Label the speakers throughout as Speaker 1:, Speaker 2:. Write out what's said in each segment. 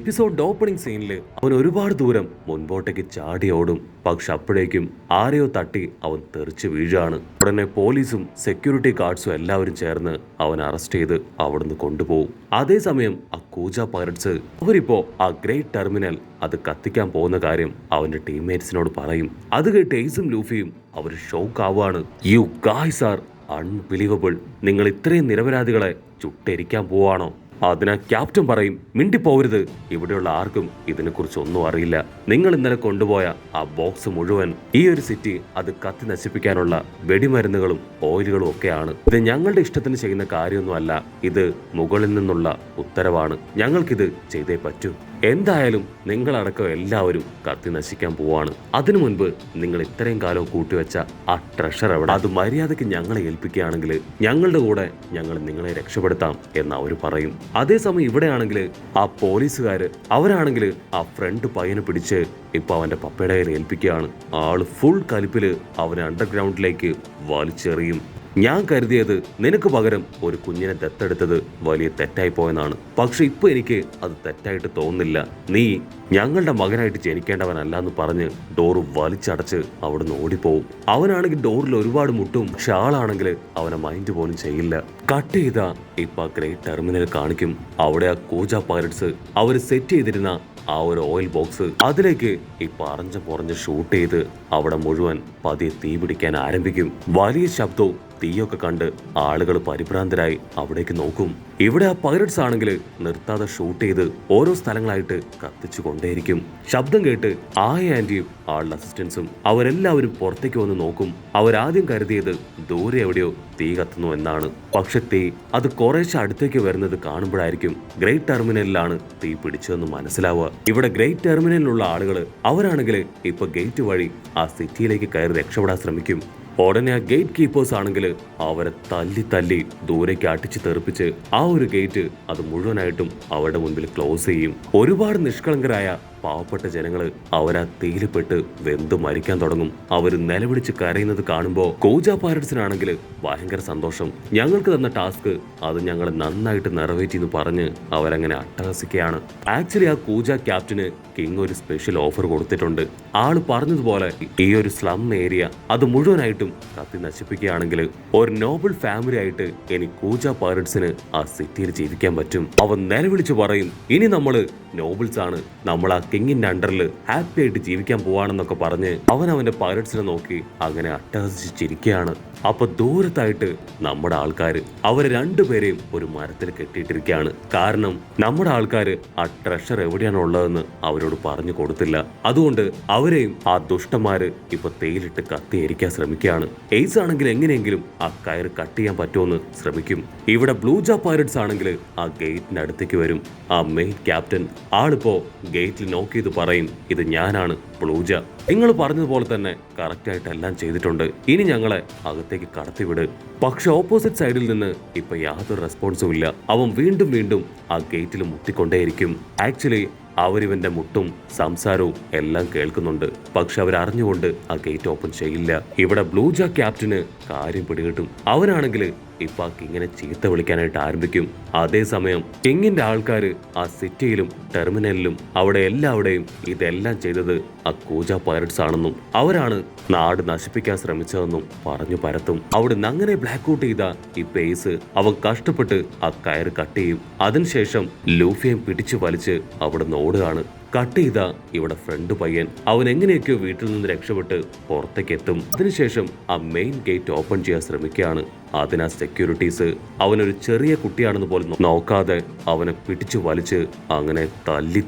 Speaker 1: Episode opening സീനിൽ അവൻ ഒരുപാട് ദൂരം മുൻപോട്ടേക്ക് ചാടി ഓടും. പക്ഷെ അപ്പോഴേക്കും ആരെയോ തട്ടി അവൻ തെറിച്ച് വീഴാണ്. ഉടനെ പോലീസും സെക്യൂരിറ്റി ഗാർഡ്സും എല്ലാവരും ചേർന്ന് അവൻ അറസ്റ്റ് ചെയ്ത് അവിടുന്ന് കൊണ്ടുപോകും. അതേസമയം ആ കൂജ പൈററ്റ്സ് അവരിപ്പോ ആ ഗ്രേറ്റ് ടെർമിനൽ അത് കത്തിക്കാൻ പോകുന്ന കാര്യം അവന്റെ ടീംമേറ്റ്സിനോട് പറയും. അത് കേട്ട് എയ്സും ലൂഫിയും അവർ ഷോക്ക് ആവാണ്. You guys are unbelievable. നിങ്ങൾ ഇത്രയും നിരപരാധികളെ ചുട്ടെരിക്കാൻ പോവാണോ? അതിനാ ക്യാപ്റ്റൻ പറയും, മിണ്ടിപ്പോവരുത്, ഇവിടെയുള്ള ആർക്കും ഇതിനെക്കുറിച്ച് ഒന്നും അറിയില്ല. നിങ്ങൾ ഇന്നലെ കൊണ്ടുപോയ ആ ബോക്സ് മുഴുവൻ ഈ ഒരു സിറ്റി അത് കത്തി നശിപ്പിക്കാനുള്ള വെടിമരുന്നുകളും ഓയിലുകളും ഒക്കെയാണ്. ഇത് ഞങ്ങളുടെ ഇഷ്ടത്തിന് ചെയ്യുന്ന കാര്യമൊന്നുമല്ല. ഇത് മുകളിൽ നിന്നുള്ള ഉത്തരവാണ്. ഞങ്ങൾക്കിത് ചെയ്തേ പറ്റൂ. എന്തായാലും നിങ്ങളടക്കം എല്ലാവരും കത്തി നശിക്കാൻ പോവാണ്. അതിനു മുൻപ് നിങ്ങൾ ഇത്രയും കാലം കൂട്ടിവെച്ച ആ ട്രഷർ എവിടെ? അത് മര്യാദയ്ക്ക് ഞങ്ങളെ ഏൽപ്പിക്കുകയാണെങ്കിൽ ഞങ്ങളുടെ കൂടെ ഞങ്ങൾ നിങ്ങളെ രക്ഷപ്പെടുത്താം എന്ന് അവർ പറയും. അതേസമയം ഇവിടെയാണെങ്കിൽ ആ പോലീസുകാര് അവരാണെങ്കിൽ ആ ഫ്രണ്ട് പയ്യനെ പിടിച്ച് ഇപ്പൊ അവന്റെ പപ്പയുടെ കയ്യിൽ ഏൽപ്പിക്കുകയാണ്. ആള് ഫുൾ കലിപ്പില് അവനെ അണ്ടർഗ്രൗണ്ടിലേക്ക് വലിച്ചെറിയും. ഞാൻ കരുതിയത് നിനക്ക് പകരം ഒരു കുഞ്ഞിനെ ദത്തെടുത്തത് വലിയ തെറ്റായി പോയെന്നാണ്. പക്ഷെ ഇപ്പൊ എനിക്ക് അത് തെറ്റായിട്ട് തോന്നുന്നില്ല. നീ ഞങ്ങളുടെ മകനായിട്ട് ജനിക്കേണ്ടവനല്ല എന്ന് പറഞ്ഞ് ഡോറ് വലിച്ചടച്ച് അവിടുന്ന് ഓടിപ്പോവും. അവനാണെങ്കിൽ ഡോറിൽ ഒരുപാട് മുട്ടും. പക്ഷെ ആളാണെങ്കിൽ അവനെ മൈൻഡ് പോലും ചെയ്യില്ല. കട്ട് ചെയ്ത ഇപ്പൊ ഗ്രേറ്റ് ടെർമിനൽ കാണിക്കും. അവിടെ ആ കൂജ പൈററ്റ്സ് അവര് സെറ്റ് ചെയ്തിരുന്ന ആ ഒരു ഓയിൽ ബോക്സ് അതിലേക്ക് ഈ പറഞ്ഞ് ഷൂട്ട് ചെയ്ത് അവിടെ മുഴുവൻ പതിയെ തീ പിടിക്കാൻ ആരംഭിക്കും. വലിയ ശബ്ദവും തീയൊക്കെ കണ്ട് ആളുകൾ പരിഭ്രാന്തരായി അവിടേക്ക് നോക്കും. ഇവിടെ ആ പൈററ്റ്സ് ആണെങ്കിൽ നിർത്താതെ ഷൂട്ട് ചെയ്ത് ഓരോ സ്ഥലങ്ങളായിട്ട് കത്തിച്ചു കൊണ്ടേയിരിക്കും. ശബ്ദം കേട്ട് ആന്റിയും ആളുടെ അസിസ്റ്റൻസും അവരെല്ലാവരും പുറത്തേക്ക് വന്ന് നോക്കും. അവരാദ്യം കരുതിയത് ദൂരെ എവിടെയോ തീ കത്തുന്നു എന്നാണ്. പക്ഷെ തീ അത് കുറേശ്ശെ അടുത്തേക്ക് വരുന്നത് കാണുമ്പോഴായിരിക്കും ഗ്രേറ്റ് ടെർമിനലിലാണ് തീ പിടിച്ചതെന്ന് മനസ്സിലാവുക. ഇവിടെ ഗ്രേറ്റ് ടെർമിനലിലുള്ള ആളുകൾ അവരാണെങ്കിൽ ഇപ്പൊ ഗേറ്റ് വഴി ആ സിറ്റിയിലേക്ക് കയറി രക്ഷപ്പെടാൻ ശ്രമിക്കും. ഉടനെ ആ ഗേറ്റ് കീപ്പേഴ്സ് ആണെങ്കിൽ അവരെ തല്ലി ദൂരേക്ക് അടിച്ച് തെറിപ്പിച്ച് ആ ഒരു ഗേറ്റ് അത് മുഴുവനായിട്ടും അവരുടെ മുൻപിൽ ക്ലോസ് ചെയ്യും. ഒരുപാട് നിഷ്കളങ്കരായ പാവപ്പെട്ട ജനങ്ങള് അവരാ തീയിൽപ്പെട്ട് വെന്ത് മരിക്കാൻ തുടങ്ങും. അവര് നിലവിളിച്ച് കരയുന്നത് കാണുമ്പോൾ കൂജ പൈററ്റ്സിനാണെങ്കിൽ ഭയങ്കര സന്തോഷം. ഞങ്ങൾക്ക് തന്ന ടാസ്ക് അത് ഞങ്ങൾ നന്നായിട്ട് നിറവേറ്റിന്ന് പറഞ്ഞ് അവരങ്ങനെ അട്ടഹസിക്കുകയാണ്. ആക്ച്വലി ആ കൂജ ക്യാപ്റ്റന് കിങ് ഒരു സ്പെഷ്യൽ ഓഫർ കൊടുത്തിട്ടുണ്ട്. ആള് പറഞ്ഞതുപോലെ ഈ ഒരു സ്ലം ഏരിയ അത് മുഴുവനായിട്ടും കത്തി നശിപ്പിക്കുകയാണെങ്കിൽ ഒരു നോബിൾ ഫാമിലി ആയിട്ട് ഇനി കൂജ പൈററ്റ്സിന് ആ സിറ്റിയിൽ ജീവിക്കാൻ പറ്റും. അവൻ നിലവിളിച്ച് പറയും, ഇനി നമ്മള് നോബിൾസ് ആണ്, നമ്മൾ ആ കിങ്ങിന്റെ അണ്ടറിൽ ഹാപ്പി ആയിട്ട് ജീവിക്കാൻ പോവാണെന്നൊക്കെ പറഞ്ഞ് അവന്റെ പൈററ്റ്സിനെ നോക്കി അങ്ങനെ അട്ടഹസിച്ചിരിക്കുകയാണ്. അപ്പൊ ദൂരത്തായിട്ട് നമ്മുടെ ആൾക്കാര് അവരെ രണ്ടുപേരെയും ഒരു മരത്തിൽ കെട്ടിയിട്ടിരിക്കുകയാണ്. കാരണം നമ്മുടെ ആൾക്കാര് ആ ട്രഷർ എവിടെയാണ് ഉള്ളതെന്ന് അവരോട് പറഞ്ഞു കൊടുത്തില്ല. അതുകൊണ്ട് അവരെയും ആ ദുഷ്ടന്മാര് ഇപ്പൊ തേയിലിട്ട് കത്തിയിരിക്കാൻ ശ്രമിക്കുകയാണ്. എയ്സ് ആണെങ്കിൽ എങ്ങനെയെങ്കിലും ആ കയറ് കട്ട് ചെയ്യാൻ പറ്റുമെന്ന് ശ്രമിക്കും. ഇവിടെ ബ്ലൂജ പൈററ്റ്സ് ആണെങ്കിൽ ആ ഗേറ്റിന്റെ അടുത്തേക്ക് വരും. ആ മെയിൻ ക്യാപ്റ്റൻ ആളിപ്പോ ഗേറ്റിൽ നോക്ക് ചെയ്ത് പറയും, ഇത് ഞാനാണ് ബ്ലൂജ. നിങ്ങൾ പറഞ്ഞതുപോലെ തന്നെ കറക്റ്റ് ആയിട്ട് എല്ലാം ചെയ്തിട്ടുണ്ട്. ഇനി ഞങ്ങളെ അകത്തേക്ക് കടത്തിവിട്. പക്ഷെ ഓപ്പോസിറ്റ് സൈഡിൽ നിന്ന് ഇപ്പൊ യാതൊരു റെസ്പോൺസും ഇല്ല. അവൻ വീണ്ടും ആ ഗേറ്റിൽ മുട്ടിക്കൊണ്ടേയിരിക്കും. ആക്ച്വലി അവരിവന്റെ മുട്ടും സംസാരവും എല്ലാം കേൾക്കുന്നുണ്ട്. പക്ഷെ അവരറിഞ്ഞുകൊണ്ട് ആ ഗേറ്റ് ഓപ്പൺ ചെയ്യില്ല. ഇവിടെ ബ്ലൂജ ക്യാപ്റ്റന് കാര്യം പിടികിട്ടും. അവനാണെങ്കിൽ ഇപ്പൊ കിങ്ങിനെ ചീത്ത വിളിക്കാനായിട്ട് ആരംഭിക്കും. അതേസമയം കിങ്ങിന്റെ ആൾക്കാര് ആ സിറ്റിയിലും ടെർമിനലിലും അവിടെ എല്ലാവിടെയും ഇതെല്ലാം ചെയ്തത് ആ കൂജ പൈററ്റ്സ് ആണെന്നും അവരാണ് നാട് നശിപ്പിക്കാൻ ശ്രമിച്ചതെന്നും പറഞ്ഞു പരത്തും. അവിടുന്ന് അങ്ങനെ ബ്ലാക്ക് ഔട്ട് ചെയ്ത ഈ പേസ് അവൻ കഷ്ടപ്പെട്ട് ആ കയറ് കട്ട് ചെയ്യും. അതിനുശേഷം ലൂഫിയെ പിടിച്ചു വലിച്ച് അവിടുന്ന് ഓടുകയാണ്. കട്ട് ചെയ്ത ഇവിടെ ഫ്രണ്ട് പയ്യൻ അവൻ എങ്ങനെയൊക്കെയോ വീട്ടിൽ നിന്ന് രക്ഷപ്പെട്ട് പുറത്തേക്ക് എത്തും. അതിനുശേഷം ആ മെയിൻ ഗേറ്റ് ഓപ്പൺ ചെയ്യാൻ ശ്രമിക്കുകയാണ്. അതിനാ സെക്യൂരിറ്റീസ് അവനൊരു ചെറിയ കുട്ടിയാണെന്ന് പോലും നോക്കാതെ അവനെ പിടിച്ചു വലിച്ച് അങ്ങനെ തല്ലി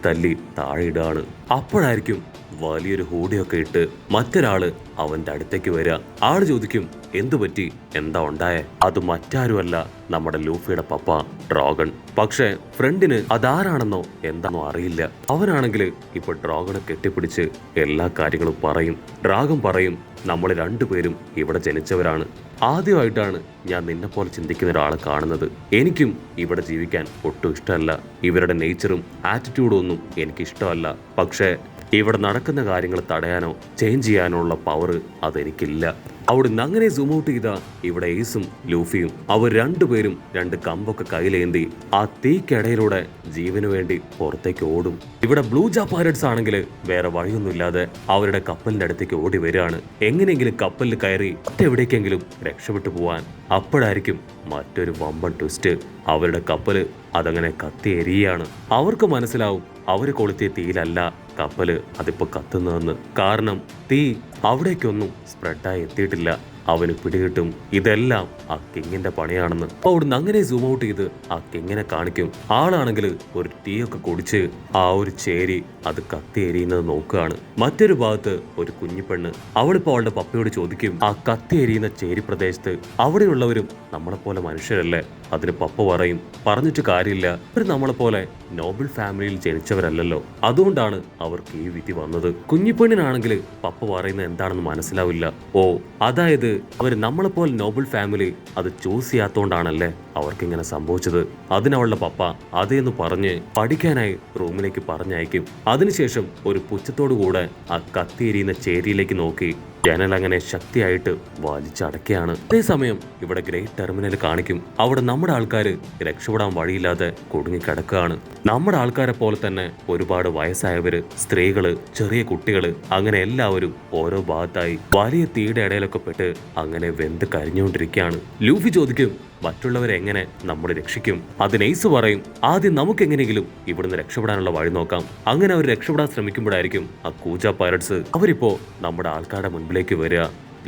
Speaker 1: താഴെ ഇടുകയാണ്. അപ്പോഴായിരിക്കും വലിയൊരു ഹൂഡിയൊക്കെ ഇട്ട് മറ്റൊരാള് അവന്റെ അടുത്തേക്ക് വരിക. ആള് ചോദിക്കും, എന്തു പറ്റി, എന്താ ഉണ്ടായേ? അത് മറ്റാരുമല്ല നമ്മുടെ ലൂഫിയുടെ പപ്പ ഡ്രാഗൺ. പക്ഷെ ഫ്രണ്ടിന് അതാരാണെന്നോ എന്താണോ അറിയില്ല. അവനാണെങ്കിൽ ഇപ്പൊ ഡ്രാഗണെ കെട്ടിപ്പിടിച്ച് എല്ലാ കാര്യങ്ങളും പറയും. ഡ്രാഗൺ പറയും, നമ്മൾ രണ്ടുപേരും ഇവിടെ ജനിച്ചവരാണ്. ആദ്യമായിട്ടാണ് ഞാൻ നിന്നെ പോലെ ചിന്തിക്കുന്ന ഒരാളെ കാണുന്നത്. എനിക്കും ഇവിടെ ജീവിക്കാൻ ഒട്ടും ഇഷ്ടമല്ല. ഇവരുടെ നേച്ചറും ആറ്റിറ്റ്യൂഡും ഒന്നും എനിക്ക് ഇഷ്ടമല്ല. പക്ഷേ ഇവിടെ നടക്കുന്ന കാര്യങ്ങൾ തടയാനോ ചേഞ്ച് ചെയ്യാനോ ഉള്ള പവർ അതെനിക്കില്ല. അവിടുന്ന് അങ്ങനെ സൂം ഔട്ട് ചെയ്ത ഇവിടെ ഏസും ലൂഫിയും അവർ രണ്ടുപേരും രണ്ട് കമ്പൊക്കെ കയ്യിലേന്തി ആ തീക്കിടയിലൂടെ ജീവന് വേണ്ടി പുറത്തേക്ക് ഓടും. ഇവിടെ ബ്ലൂ ജാ പൈററ്റ്സ് ആണെങ്കിൽ വേറെ വഴിയൊന്നുമില്ലാതെ അവരുടെ കപ്പലിന്റെ അടുത്തേക്ക് ഓടി വരികയാണ്. എങ്ങനെയെങ്കിലും കപ്പലിൽ കയറി മറ്റെവിടേക്കെങ്കിലും രക്ഷപ്പെട്ടു പോവാൻ. അപ്പോഴായിരിക്കും മറ്റൊരു വമ്പൻ ട്വിസ്റ്റ്. അവരുടെ കപ്പല് അതങ്ങനെ കത്തി എരിയാണ്. അവർക്ക് മനസ്സിലാവും അവര് കൊളുത്തിയ തീയിലല്ല കപ്പല് അതിപ്പോ കത്തുന്നതെന്ന്. കാരണം തീ അവിടേക്കൊന്നും സ്പ്രെഡായി എത്തിയിട്ടില്ല. അവന് പിടികിട്ടും ഇതെല്ലാം ആ കിങ്ങിന്റെ പണിയാണെന്ന്. അപ്പൊ അവിടുന്ന് അങ്ങനെ സൂം ഔട്ട് ചെയ്ത് ആ കിങ്ങിനെ കാണിക്കും. ആളാണെങ്കിൽ ഒരു തീയൊക്കെ കുടിച്ച് ആ ഒരു ചേരി അത് കത്തി എരിയുന്നത് നോക്കുകയാണ്. മറ്റൊരു ഭാഗത്ത് ഒരു കുഞ്ഞിപ്പെണ്ണ് അവളിപ്പോ അവളുടെ പപ്പയോട് ചോദിക്കും, ആ കത്തി എരിയുന്ന ചേരി പ്രദേശത്ത് അവിടെയുള്ളവരും നമ്മളെപ്പോലെ മനുഷ്യരല്ലേ? അതിന് പപ്പ പറയും, പറഞ്ഞിട്ട് കാര്യമില്ല, അവർ നമ്മളെപ്പോലെ നോബിൾ ഫാമിലിയിൽ ജനിച്ചവരല്ലല്ലോ, അതുകൊണ്ടാണ് അവർക്ക് ഈ വിധി വന്നത്. കുഞ്ഞിപ്പെണ്ണിനാണെങ്കിൽ പപ്പ പറയുന്നത് എന്താണെന്ന് മനസ്സിലാവില്ല. ഓ, അതായത് അവർ നമ്മളെപ്പോലെ നോബിൾ ഫാമിലി അത് ചൂസ് ചെയ്യാത്തോണ്ടാണല്ലേ അവർക്കിങ്ങനെ സംഭവിച്ചത്. അതിനവളുടെ പപ്പ അതേന്ന് പറഞ്ഞ് പഠിക്കാനായി റൂമിലേക്ക് പറഞ്ഞയക്കും. അതിനുശേഷം ഒരു പുച്ഛത്തോടു കൂടെ ആ കത്തിയെരിയുന്ന ചേരിയിലേക്ക് നോക്കി ജനൽ അങ്ങനെ ശക്തിയായിട്ട് വലിച്ചടക്കുകയാണ്. അതേസമയം ഇവിടെ ഗ്രേറ്റ് ടെർമിനൽ കാണിക്കും. അവിടെ നമ്മുടെ ആൾക്കാർ രക്ഷപ്പെടാൻ വഴിയില്ലാതെ കുടുങ്ങിക്കിടക്കുകയാണ്. നമ്മുടെ ആൾക്കാരെ പോലെ തന്നെ ഒരുപാട് വയസ്സായവര്, സ്ത്രീകള്, ചെറിയ കുട്ടികള്, അങ്ങനെ എല്ലാവരും ഓരോ ഭാഗത്തായി വലിയ തീയുടെ ഇടയിലൊക്കെ പെട്ട് അങ്ങനെ വെന്ത് കരിഞ്ഞുകൊണ്ടിരിക്കുകയാണ്. ലൂഫി ചോദിക്കും, മറ്റുള്ളവരെ എങ്ങനെ നമ്മൾ രക്ഷിക്കും? അതിന് എയ്സ് പറയും, ആദ്യം നമുക്ക് എങ്ങനെയെങ്കിലും ഇവിടുന്ന് രക്ഷപ്പെടാനുള്ള വഴി നോക്കാം. അങ്ങനെ അവർ രക്ഷപ്പെടാൻ ശ്രമിക്കുമ്പോഴായിരിക്കും ആ കൂജ പൈററ്റ്സ് അവരിപ്പോ നമ്മുടെ ആൾക്കാരുടെ മുൻപിലേക്ക് വരിക.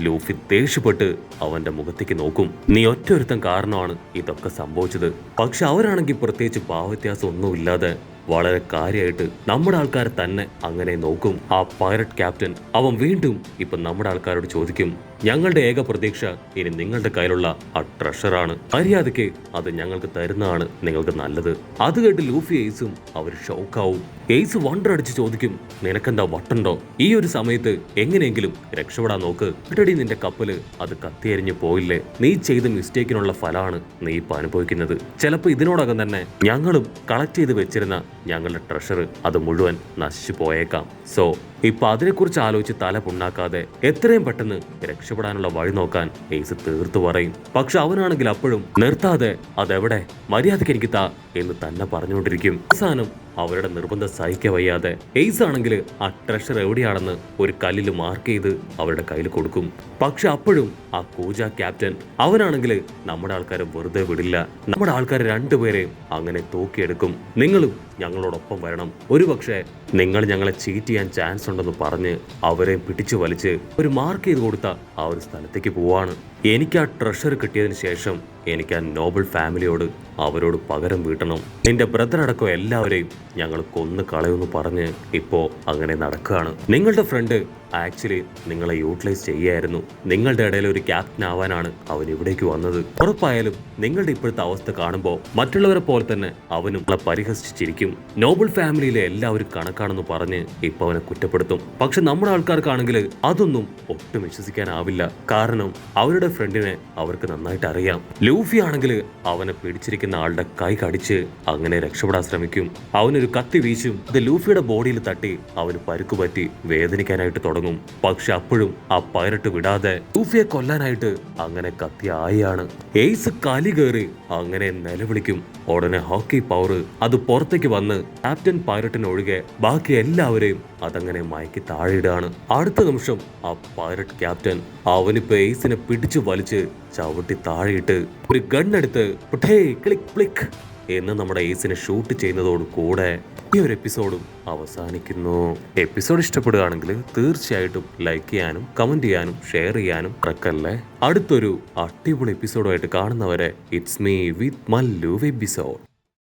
Speaker 1: ലൂഫി ദേഷ്യപ്പെട്ട് അവന്റെ മുഖത്തേക്ക് നോക്കും. നീ ഒറ്റൊരുത്തൻ കാരണമാണ് ഇതൊക്കെ സംഭവിച്ചത്. പക്ഷെ അവരാണെങ്കിൽ പ്രത്യേകിച്ച് ഭാവവ്യത്യാസം ഒന്നുമില്ലാതെ വളരെ കാര്യമായിട്ട് നമ്മുടെ ആൾക്കാരെ തന്നെ അങ്ങനെ നോക്കും. ആ പൈററ്റ് ക്യാപ്റ്റൻ അവൻ വീണ്ടും ഇപ്പൊ നമ്മുടെ ആൾക്കാരോട് ചോദിക്കും, ഞങ്ങളുടെ ഏക പ്രതീക്ഷ ഇനി നിങ്ങളുടെ കയ്യിലുള്ള ആ ട്രഷറാണ്. മര്യാദയ്ക്ക് അത് ഞങ്ങൾക്ക് തരുന്നതാണ് നിങ്ങൾക്ക് നല്ലത്. അത് കേട്ട് ലൂഫി എയ്സും അവർ ഷോക്കാവും. എയ്സ് വണ്ടർ അടിച്ച് ചോദിക്കും, നിനക്കെന്താ വട്ടുണ്ടോ? ഈ ഒരു സമയത്ത് എങ്ങനെയെങ്കിലും രക്ഷപ്പെടാൻ നോക്ക്. ഇട്ടടി നിന്റെ കപ്പല് അത് കത്തിയരിഞ്ഞു പോയില്ലേ? നീ ചെയ്ത മിസ്റ്റേക്കിനുള്ള ഫലമാണ് നീ ഇപ്പൊ അനുഭവിക്കുന്നത്. ചിലപ്പോ ഇതിനോടകം തന്നെ ഞങ്ങളും കളക്ട് ചെയ്ത് വെച്ചിരുന്ന ഞങ്ങളുടെ ട്രഷർ അത് മുഴുവൻ നശിച്ചു പോയേക്കാം. സോ ഇപ്പൊ അതിനെക്കുറിച്ച് ആലോചിച്ച് തല പുണ്ണാക്കാതെ എത്രയും പെട്ടെന്ന് രക്ഷപ്പെടാനുള്ള വഴി നോക്കാൻ എയ്സ് തീർത്തു പറയും. പക്ഷെ അവനാണെങ്കിൽ അപ്പോഴും നിർത്താതെ അതെവിടെ, മര്യാദയ്ക്ക് എനിക്ക് താ എന്ന് തന്നെ പറഞ്ഞുകൊണ്ടിരിക്കും. അവസാനം അവരുടെ നിർബന്ധം സഹിക്കാൻ വയ്യാതെ എയ്സ് ആണെങ്കിൽ ആ ട്രഷർ എവിടെയാണെന്ന് ഒരു കല്ലിൽ മാർക്ക് ചെയ്ത് അവരുടെ കയ്യിൽ കൊടുക്കും. പക്ഷെ അപ്പോഴും ആ കൂജ ക്യാപ്റ്റൻ അവനാണെങ്കിൽ നമ്മുടെ ആൾക്കാരെ വെറുതെ വിടില്ല. നമ്മുടെ ആൾക്കാരെ രണ്ടുപേരെയും അങ്ങനെ തൂക്കിയെടുക്കും. നിങ്ങളും ഞങ്ങളോടൊപ്പം വരണം, ഒരുപക്ഷെ നിങ്ങൾ ഞങ്ങളെ ചീറ്റ് ചെയ്യാൻ ചാൻസ് ഉണ്ടെന്ന് പറഞ്ഞ് അവരെ പിടിച്ചു വലിച്ച് ഒരു മാർക്ക് ചെയ്ത് കൊടുത്ത ആ ഒരു സ്ഥലത്തേക്ക് പോവാണ്. എനിക്ക് ആ ട്രഷർ കിട്ടിയതിന് ശേഷം എനിക്ക് ആ നോബിൾ ഫാമിലിയോട് അവരോട് പകരം വീട്ടണം. നിന്റെ ബ്രദർ അടക്കം എല്ലാവരെയും ഞങ്ങൾ കൊന്നു കളയുമെന്ന് പറഞ്ഞ് ഇപ്പോ അങ്ങനെ നടക്കുകയാണ്. നിങ്ങളുടെ ഫ്രണ്ട് ആക്ച്വലി നിങ്ങളെ യൂട്ടിലൈസ് ചെയ്യായിരുന്നു. നിങ്ങളുടെ ഇടയിൽ ഒരു ക്യാപ്റ്റൻ ആവാനാണ് അവൻ ഇവിടേക്ക് വന്നത്. ഉറപ്പായാലും നിങ്ങളുടെ ഇപ്പോഴത്തെ അവസ്ഥ കാണുമ്പോൾ മറ്റുള്ളവരെ പോലെ തന്നെ അവനും പരിഹസിച്ചിരിക്കും. നോബിൾ ഫാമിലിയിലെ എല്ലാവരും കണക്കാണെന്ന് പറഞ്ഞ് ഇപ്പൊ അവനെ കുറ്റപ്പെടുത്തും. പക്ഷെ നമ്മുടെ ആൾക്കാർക്കാണെങ്കിൽ അതൊന്നും ഒട്ടും വിശ്വസിക്കാനാവില്ല. കാരണം അവരുടെ ഫ്രണ്ടിനെ അവർക്ക് നന്നായിട്ട് അറിയാം. ലൂഫി ആണെങ്കിൽ അവനെ പിടിച്ചിരിക്കുന്ന ആളുടെ കൈ കടിച്ച് അങ്ങനെ രക്ഷപ്പെടാൻ ശ്രമിക്കും. അവനൊരു കത്തി വീശും. ഇത് ലൂഫിയുടെ ബോഡിയിൽ തട്ടി അവന് പരുക്കുപറ്റി വേദനിക്കാനായിട്ട് തുടങ്ങും. പക്ഷെ അപ്പോഴും ആ പൈററ്റ് വിടാതെ ലൂഫിയെ കൊല്ലാനായിട്ട് അങ്ങനെ കത്തി ആയാണ്. എയ്സ് കലി കയറി അങ്ങനെ നിലവിളിക്കും. ഉടനെ ഹോക്കി പവർ അത് പുറത്തേക്ക് വന്ന് ക്യാപ്റ്റൻ പൈററ്റിന് ഒഴികെ ബാക്കി എല്ലാവരെയും അതങ്ങനെ മയക്കി താഴെയിടാണ്. അടുത്ത നിമിഷം ആ പൈററ്റ് ക്യാപ്റ്റൻ അവനിപ്പോ എയ്സിനെ പിടിച്ചു വലിച്ച് ചവിട്ടി താഴെയിട്ട് ഒരു ഗണ്ണെടുത്ത് ക്ലിക്ക് ക്ലിക്ക് എന്ന് നമ്മുടെ എയ്സിനെ ഷൂട്ട് ചെയ്യുന്നതോട് കൂടെ ഈ ഒരു എപ്പിസോഡും അവസാനിക്കുന്നു. എപ്പിസോഡ് ഇഷ്ടപ്പെടുകയാണെങ്കിൽ തീർച്ചയായിട്ടും ലൈക്ക് ചെയ്യാനും കമന്റ് ചെയ്യാനും ഷെയർ ചെയ്യാനും മറക്കല്ലേ. അടുത്തൊരു അടിപൊളി എപ്പിസോഡുമായിട്ട് കാണുന്നവരെ it's me with Mallu episode.